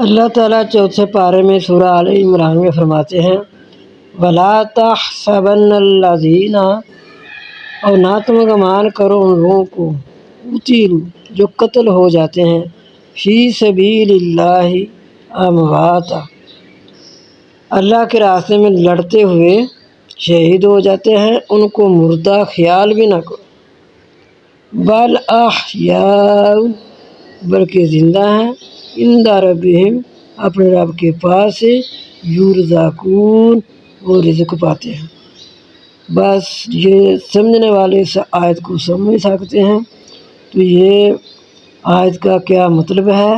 اللہ تعالیٰ چوتھے پارے میں سورہ آل عمران میں فرماتے ہیں وَلَا تَحْسَبَنَّ الَّذِينَ، اور نہ تم گمان کرو ان لوگوں کو قتلوا جو قتل ہو جاتے ہیں فی سبیل اللہ امواتا، اللہ کے راستے میں لڑتے ہوئے شہید ہو جاتے ہیں، ان کو مردہ خیال بھی نہ کرو، بل احیاء، بلکہ زندہ ہیں، عند ربہم، اپنے رب کے پاس سے، یرزقون، وہ رزق پاتے ہیں۔ بس یہ سمجھنے والے اس آیت کو سمجھ سکتے ہیں۔ تو یہ آیت کا کیا مطلب ہے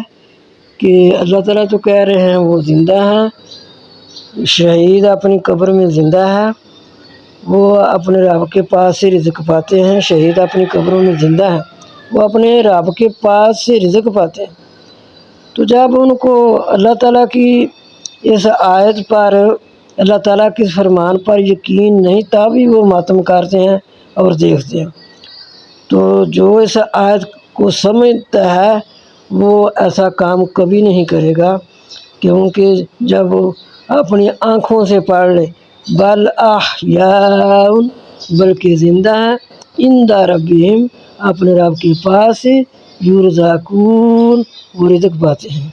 کہ اللہ تعالیٰ تو کہہ رہے ہیں وہ زندہ ہیں، شہید اپنی قبر میں زندہ ہے، وہ اپنے رب کے پاس سے رزق پاتے ہیں، شہید اپنی قبروں میں زندہ ہیں، وہ اپنے رب کے پاس سے رزق پاتے ہیں۔ تو جب ان کو اللہ تعالیٰ کی اس آیت پر، اللہ تعالیٰ کے فرمان پر یقین نہیں تھا بھی وہ ماتم کرتے ہیں اور دیکھتے ہیں، تو جو اس آیت کو سمجھتا ہے وہ ایسا کام کبھی نہیں کرے گا، کیونکہ جب وہ اپنی آنکھوں سے پڑھ لے بل احیاء، بلکہ زندہ ہیں، عند ربہم، اپنے رب کے پاس، یرزقون، وہ رزق پاتے ہیں۔